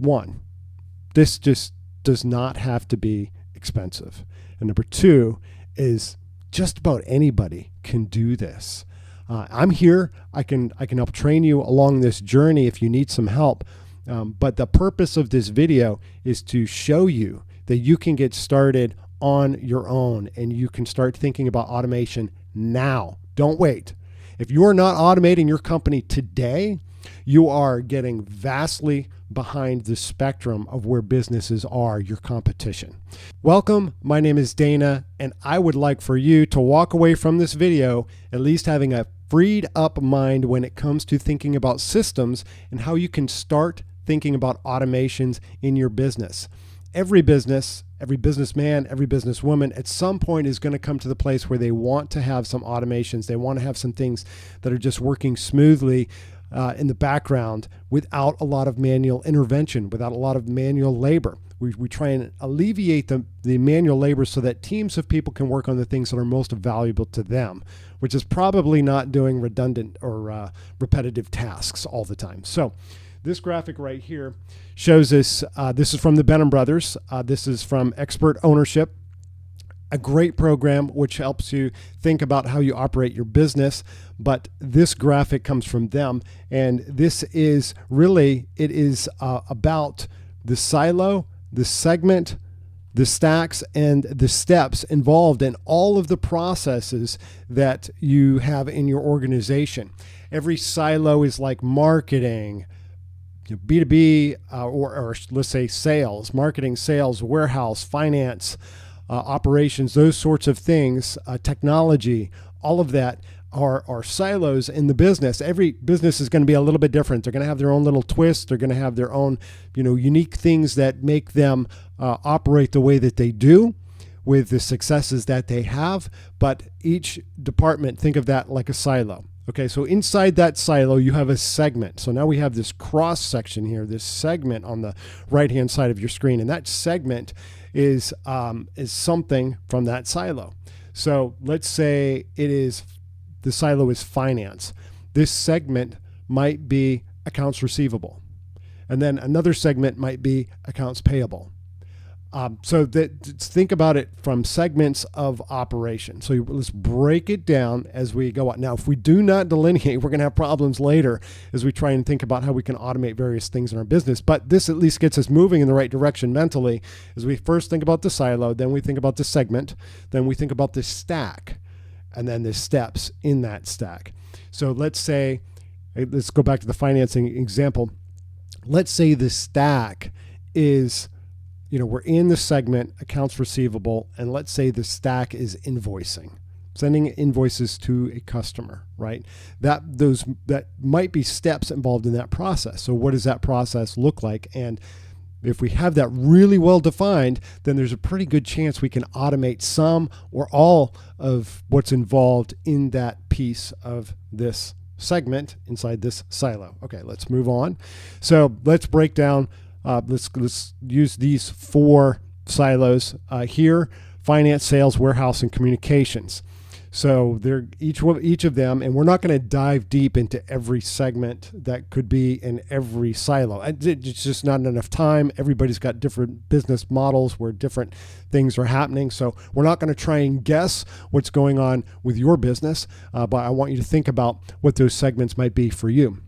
one, this just does not have to be expensive. And number two is just about anybody can do this. I'm here. I can help train you along this journey if you need some help. But the purpose of this video is to show you that you can get started on your own and you can start thinking about automation now. Don't wait. If you are not automating your company today, you are getting vastly behind the spectrum of where businesses are, your competition. Welcome, my name is Dana, and I would like for you to walk away from this video at least having a freed up mind when it comes to thinking about systems and how you can start thinking about automations in your business. Every business, every businessman, every businesswoman at some point is going to come to the place where they want to have some automations. They want to have some things that are just working smoothly in the background without a lot of manual intervention, without a lot of manual labor. We try and alleviate the manual labor so that teams of people can work on the things that are most valuable to them, which is probably not doing redundant or repetitive tasks all the time. So this graphic right here shows us, this is from the Benham brothers. This is from Expert Ownership, a great program which helps you think about how you operate your business. But this graphic comes from them. And this is really, it is about the silo, the segment, the stacks, and the steps involved in all of the processes that you have in your organization. Every silo is like marketing, B2B, or let's say sales, marketing, sales, warehouse, finance, operations, those sorts of things, technology, all of that are silos in the business. Every business is going to be a little bit different. They're going to have their own little twists. They're going to have their own, unique things that make them operate the way that they do with the successes that they have. But each department, think of that like a silo. Okay, so inside that silo, you have a segment. So now we have this cross section here, this segment on the right-hand side of your screen, and that segment is something from that silo. So let's say the silo is finance. This segment might be accounts receivable, and then another segment might be accounts payable. So think about it from segments of operation. So let's break it down as we go on. Now, if we do not delineate, we're going to have problems later as we try and think about how we can automate various things in our business. But this at least gets us moving in the right direction mentally as we first think about the silo, then we think about the segment, then we think about the stack, and then the steps in that stack. So let's go back to the financing example. Let's say the stack is, we're in the segment accounts receivable, and let's say the stack is invoicing, sending invoices to a customer, right? That might be steps involved in that process. So what does that process look like? And if we have that really well defined, then there's a pretty good chance we can automate some or all of what's involved in that piece of this segment inside this silo. Okay, let's move on. So let's break down. Let's use these four silos here: finance, sales, warehouse, and communications. So they're each of them, and we're not going to dive deep into every segment that could be in every silo. It's just not enough time. Everybody's got different business models where different things are happening. So we're not going to try and guess what's going on with your business, but I want you to think about what those segments might be for you.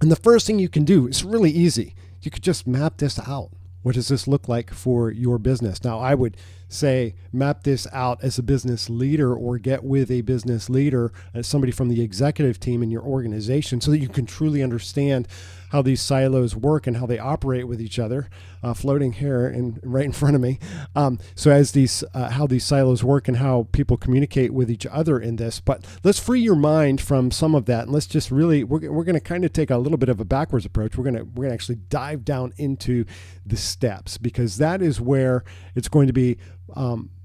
And the first thing you can do is really easy. You could just map this out. What does this look like for your business? Now, I would say map this out as a business leader, or get with a business leader, as somebody from the executive team in your organization, so that you can truly understand how these silos work and how they operate with each other. Floating here right in front of me. So as how these silos work and how people communicate with each other in this. But let's free your mind from some of that, and let's just really we're going to kind of take a little bit of a backwards approach. We're going to actually dive down into the steps, because that is where it's going to be.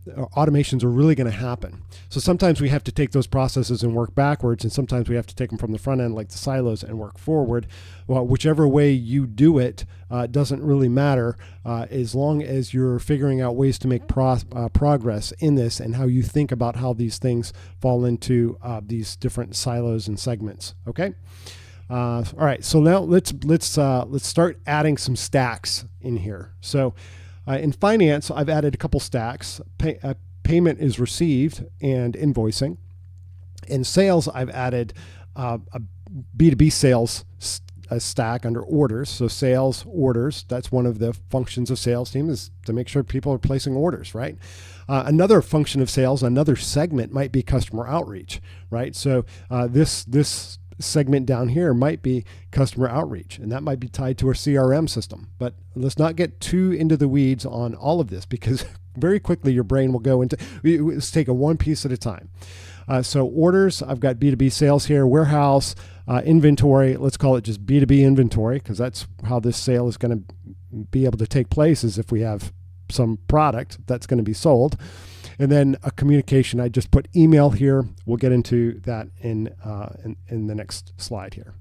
Automations are really going to happen. So sometimes we have to take those processes and work backwards, and sometimes we have to take them from the front end, like the silos, and work forward. Well, whichever way you do it doesn't really matter, as long as you're figuring out ways to make progress in this, and how you think about how these things fall into these different silos and segments. Okay. All right, so now let's start adding some stacks in here. So in finance, I've added a couple stacks. Payment is received and invoicing. In sales, I've added a B2B sales stack under orders. So sales, orders, that's one of the functions of sales team, is to make sure people are placing orders, right? Another function of sales, another segment might be customer outreach, right? So this segment down here might be customer outreach, and that might be tied to our CRM system. But let's not get too into the weeds on all of this, because very quickly your brain will go into, let's take it one piece at a time. So orders, I've got B2B sales here, warehouse, inventory, let's call it just B2B inventory, because that's how this sale is going to be able to take place, is if we have some product that's going to be sold. And then a communication, I just put email here. We'll get into that in the next slide here.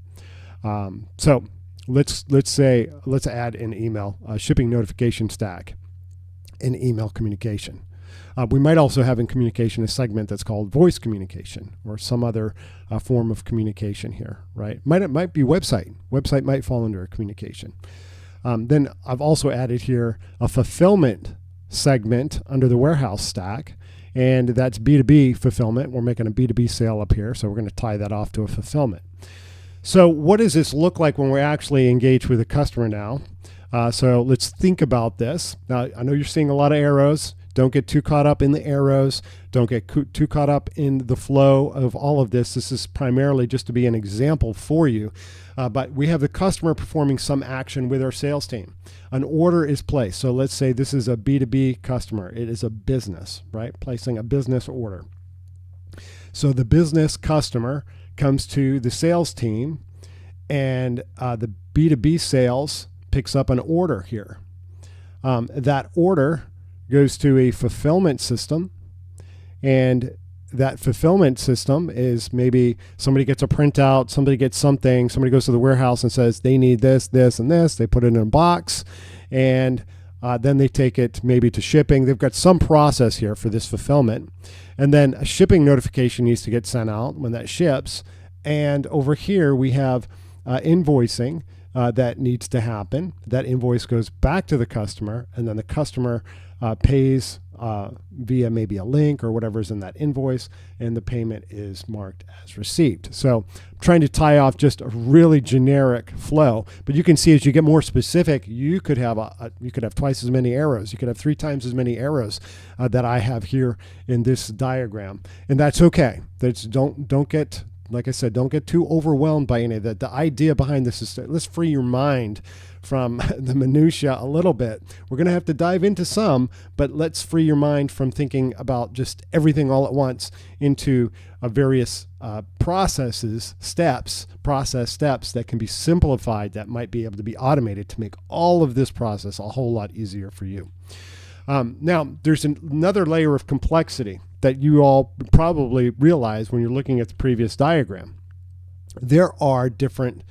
So let's add an email, shipping notification stack, in email communication. We might also have in communication a segment that's called voice communication, or some other form of communication here, right? It might be website. Website might fall under a communication. Then I've also added here a fulfillment segment under the warehouse stack, and that's B2B fulfillment. We're making a B2B sale up here, so we're going to tie that off to a fulfillment. So what does this look like when we actually engage with a customer now? So let's think about this. Now, I know you're seeing a lot of arrows. Don't get too caught up in the arrows. Don't get too caught up in the flow of all of this. This is primarily just to be an example for you. But we have the customer performing some action with our sales team. An order is placed. So let's say this is a B2B customer. It is a business, right? Placing a business order. So the business customer comes to the sales team, and the B2B sales picks up an order here. That order goes to a fulfillment system, and that fulfillment system is maybe somebody gets a printout, somebody gets something, somebody goes to the warehouse and says they need this, this, and this. They put it in a box, and then they take it maybe to shipping. They've got some process here for this fulfillment. And then a shipping notification needs to get sent out when that ships. And over here we have invoicing that needs to happen. That invoice goes back to the customer, and then the customer pays via maybe a link or whatever's in that invoice, and the payment is marked as received. So I'm trying to tie off just a really generic flow, but you can see as you get more specific, you could have twice as many arrows. You could have 3 times as many arrows that I have here in this diagram, and that's okay. Don't get, like I said, don't get too overwhelmed by any of that. The idea behind this is let's free your mind from the minutia a little bit. We're going to have to dive into some, but let's free your mind from thinking about just everything all at once into various process steps that can be simplified, that might be able to be automated to make all of this process a whole lot easier for you. Now, there's another layer of complexity that you all probably realize when you're looking at the previous diagram. There are different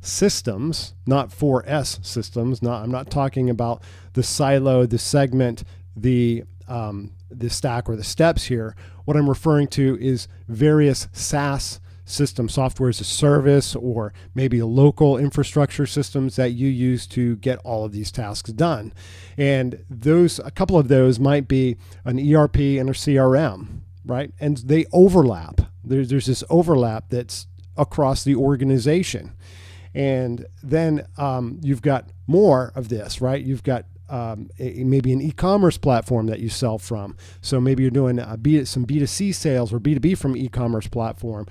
systems, not 4S systems. I'm not talking about the silo, the segment, the stack, or the steps here. What I'm referring to is various SaaS systems, software as a service, or maybe local infrastructure systems that you use to get all of these tasks done. And a couple of those might be an ERP and a CRM, right? And they overlap. There's this overlap that's across the organization. And then you've got more of this, right? You've got maybe an e-commerce platform that you sell from. So maybe you're doing some B2C sales or B2B from e-commerce platform.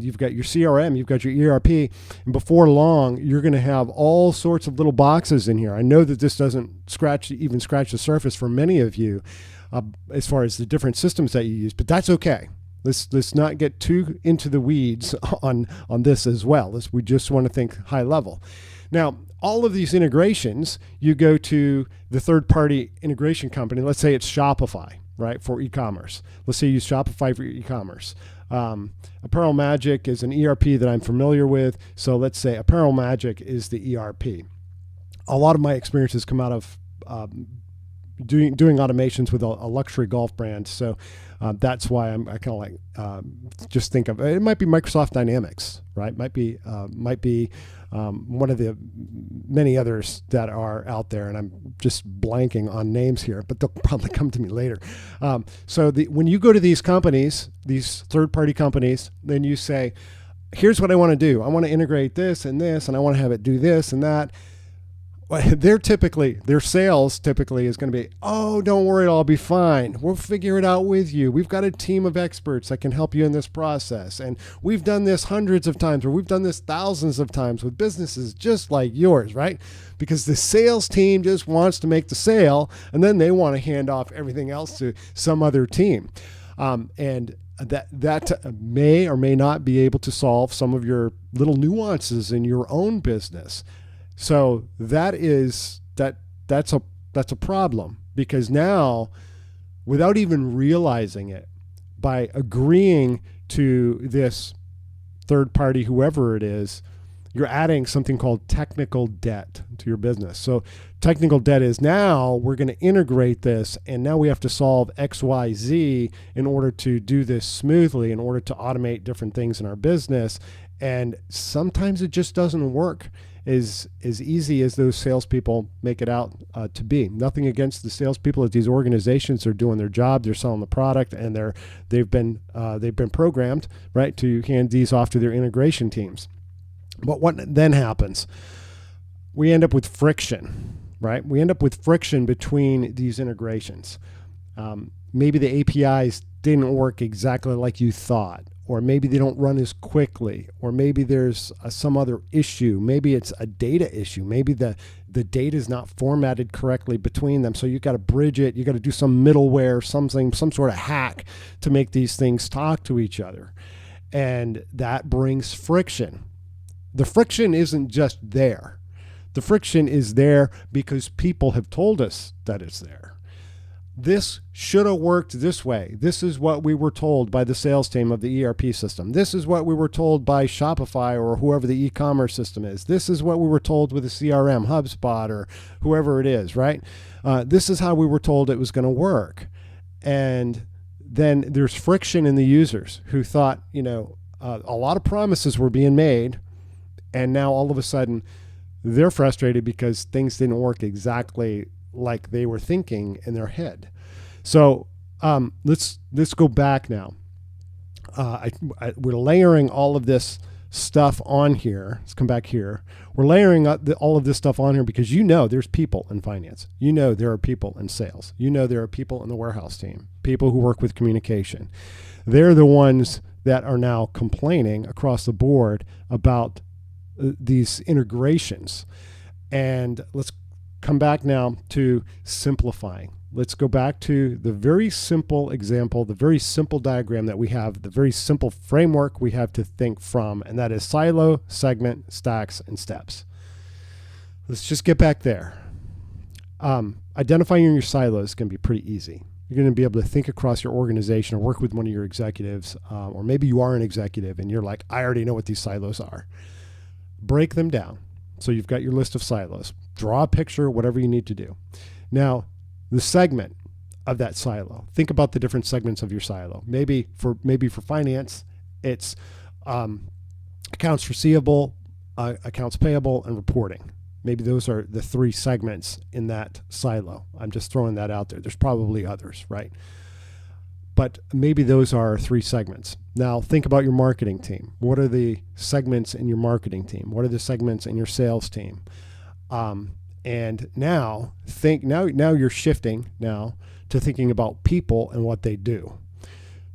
You've got your CRM, you've got your ERP, and before long, you're going to have all sorts of little boxes in here. I know that this doesn't even scratch the surface for many of you as far as the different systems that you use, but that's okay. Let's not get too into the weeds on this as well. We just want to think high level. Now, all of these integrations, you go to the third-party integration company. Let's say it's Shopify, right, for e-commerce. Let's say you use Shopify for e-commerce. Apparel Magic is an ERP that I'm familiar with. So let's say Apparel Magic is the ERP. A lot of my experiences come out of doing automations with a luxury golf brand. So that's why I kind of like just think of it. Might be Microsoft Dynamics, right? Might be one of the many others that are out there, and I'm just blanking on names here, but they'll probably come to me later. So when you go to these companies, these third-party companies, then you say, here's what I want to do. I want to integrate this, and I want to have it do this and that. Their sales typically is going to be, oh, don't worry, I'll be fine. We'll figure it out with you. We've got a team of experts that can help you in this process. And we've done this hundreds of times, or we've done this thousands of times with businesses just like yours, right? Because the sales team just wants to make the sale, and then they want to hand off everything else to some other team. And that may or may not be able to solve some of your little nuances in your own business. So that's a problem, because now, without even realizing it, by agreeing to this third party, whoever it is, you're adding something called technical debt to your business. So technical debt is, now we're going to integrate this, and now we have to solve X, Y, Z in order to do this smoothly, in order to automate different things in our business. And sometimes it just doesn't work as easy as those salespeople make it out to be. Nothing against the salespeople at these organizations. They're doing their job. They're selling the product, and they've been programmed, right, to hand these off to their integration teams. But what then happens? We end up with friction, right? We end up with friction between these integrations. Maybe the APIs didn't work exactly like you thought, or maybe they don't run as quickly, or maybe there's some other issue. Maybe it's a data issue. Maybe the data is not formatted correctly between them. So you've got to bridge it. You've got to do some middleware, some sort of hack to make these things talk to each other. And that brings friction. The friction isn't just there. The friction is there because people have told us that it's there. This should have worked this way. This is what we were told by the sales team of the ERP system. This is what we were told by Shopify or whoever the e-commerce system is. This is what we were told with the CRM, HubSpot, or whoever it is, right? This is how we were told it was going to work. And then there's friction in the users who thought, a lot of promises were being made, and now all of a sudden they're frustrated because things didn't work exactly like they were thinking in their head. So let's go back now. We're layering all of this stuff on here. Let's come back here. We're layering up all of this stuff on here because there's people in finance. There are people in sales. There are people in the warehouse team, people who work with communication. They're the ones that are now complaining across the board about these integrations. And let's come back now to simplifying. Let's go back to the very simple example, the very simple diagram that we have, the very simple framework we have to think from, and that is silo, segment, stacks, and steps. Let's just get back there. Identifying your silos can be pretty easy. You're going to be able to think across your organization or work with one of your executives, or maybe you are an executive and you're like, I already know what these silos are. Break them down. So you've got your list of silos. Draw a picture, whatever you need to do. Now, the segment of that silo. Think about the different segments of your silo. Maybe for finance, it's accounts receivable, accounts payable, and reporting. Maybe those are the three segments in that silo. I'm just throwing that out there. There's probably others, right? But maybe those are three segments. Now think about your marketing team. What are the segments in your marketing team? What are the segments in your sales team? And now you're shifting now to thinking about people and what they do.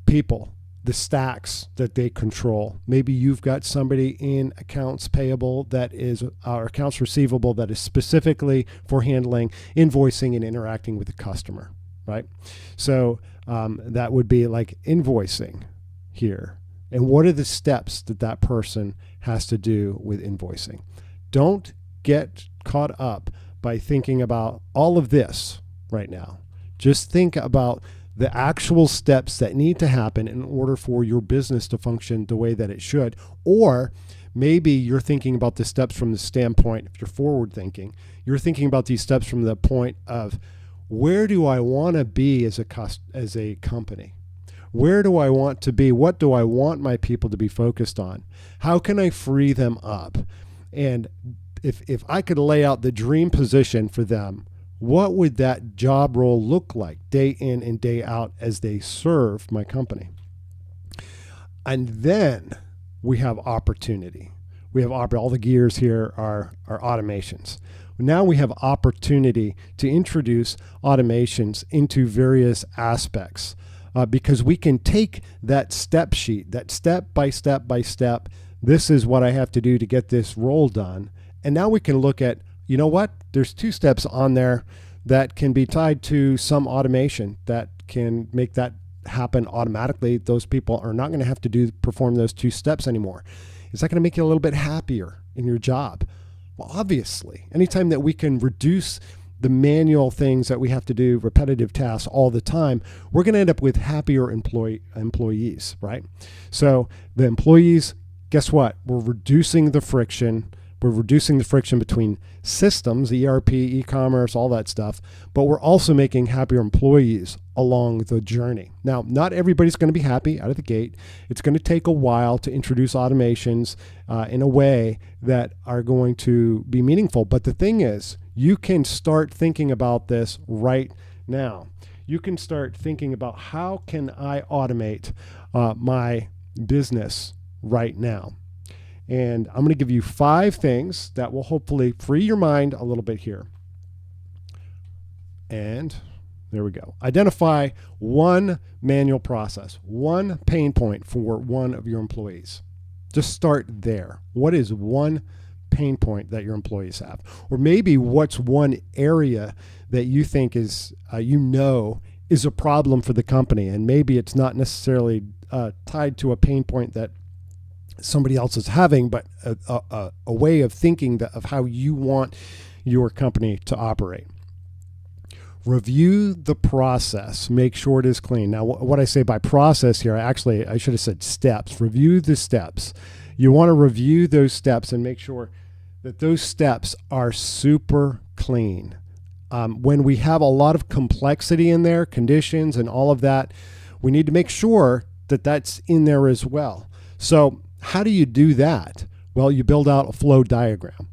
People, the stacks that they control. Maybe you've got somebody in accounts payable that is, or accounts receivable that is specifically for handling invoicing and interacting with the customer, right? So that would be like invoicing here. And what are the steps that person has to do with invoicing? Don't get caught up by thinking about all of this right now. Just think about the actual steps that need to happen in order for your business to function the way that it should. Or maybe you're thinking about the steps from the standpoint, if you're forward thinking, you're thinking about these steps from the point of where do I want to be as a company? Where do I want to be? What do I want my people to be focused on? How can I free them up? And if I could lay out the dream position for them, what would that job role look like day in and day out as they serve my company? And then we have opportunity. We have all the gears here are automations. Now we have opportunity to introduce automations into various aspects because we can take that step sheet, that step by step by step. This is what I have to do to get this role done. And now we can look at, you know what? There's 2 steps on there that can be tied to some automation that can make that happen automatically. Those people are not going to have to perform those 2 steps anymore. Is that going to make you a little bit happier in your job? Well, obviously, anytime that we can reduce the manual things that we have to do, repetitive tasks all the time, we're going to end up with happier employees, right? So the employees, guess what? We're reducing the friction. We're reducing the friction between systems, ERP, e-commerce, all that stuff, but we're also making happier employees along the journey. Now, not everybody's going to be happy out of the gate. It's going to take a while to introduce automations in a way that are going to be meaningful. But the thing is, you can start thinking about this right now. You can start thinking about how can I automate my business right now. And I'm going to give you 5 things that will hopefully free your mind a little bit here. And there we go. Identify one manual process, one pain point for one of your employees. Just start there. What is one pain point that your employees have? Or maybe what's one area that you think is, is a problem for the company, and maybe it's not necessarily tied to a pain point that somebody else is having, but a way of thinking of how you want your company to operate. Review the process. Make sure it is clean. Now, what I say by process here, I should have said steps. Review the steps. You want to review those steps and make sure that those steps are super clean. When we have a lot of complexity in there, conditions and all of that, we need to make sure that that's in there as well. So how do you do that? Well, you build out a flow diagram.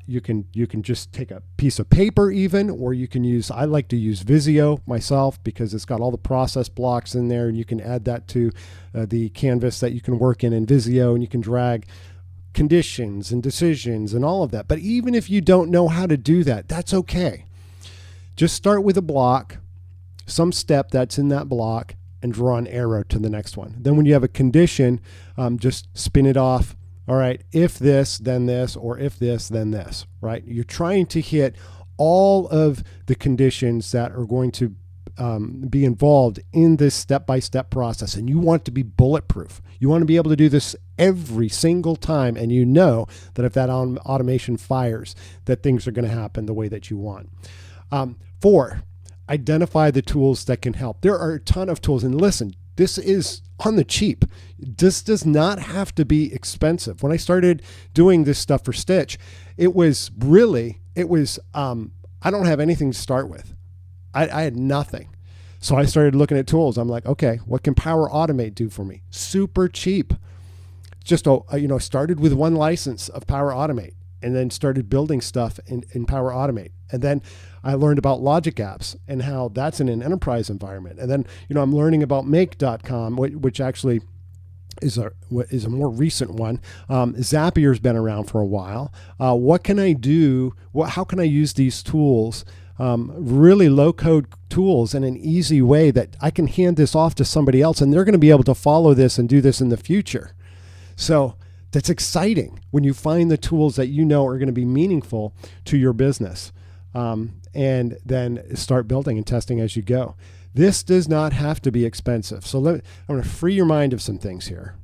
You can just take a piece of paper even, or you can I like to use Visio myself because it's got all the process blocks in there, and you can add that to the canvas that you can work in Visio, and you can drag conditions and decisions and all of that. But even if you don't know how to do that, that's okay. Just start with a block, some step that's in that block, and draw an arrow to the next one. Then when you have a condition, just spin it off. All right, if this, then this, or if this, then this, right? You're trying to hit all of the conditions that are going to be involved in this step-by-step process, and you want to be bulletproof. You want to be able to do this every single time, and you know that if that automation fires, that things are going to happen the way that you want. 4, identify the tools that can help. There are a ton of tools, and listen, this is on the cheap. This does not have to be expensive. When I started doing this stuff for Stitch, I don't have anything to start with. I had nothing. So I started looking at tools. I'm like, okay, what can Power Automate do for me? Super cheap. Just, started with 1 license of Power Automate and then started building stuff in Power Automate. And then I learned about Logic Apps and how that's in an enterprise environment. And then, I'm learning about Make.com, which actually is a more recent one. Zapier's been around for a while. What can I do? How can I use these tools, really low-code tools, in an easy way that I can hand this off to somebody else, and they're going to be able to follow this and do this in the future. So that's exciting when you find the tools that you know are going to be meaningful to your business. And then start building and testing as you go. This does not have to be expensive. So I'm going to free your mind of some things here.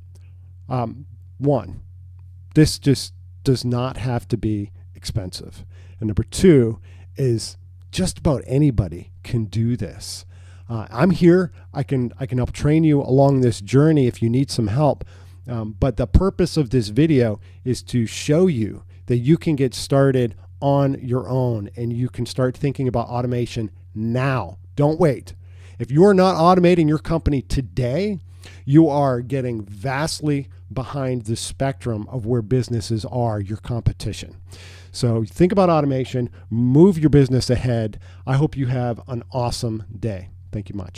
1, this just does not have to be expensive. And number 2 is just about anybody can do this. I'm here. I can help train you along this journey if you need some help. But the purpose of this video is to show you that you can get started on your own, and you can start thinking about automation now. Don't wait. If you are not automating your company today, you are getting vastly behind the spectrum of where businesses are, your competition. So think about automation, move your business ahead. I hope you have an awesome day. Thank you much.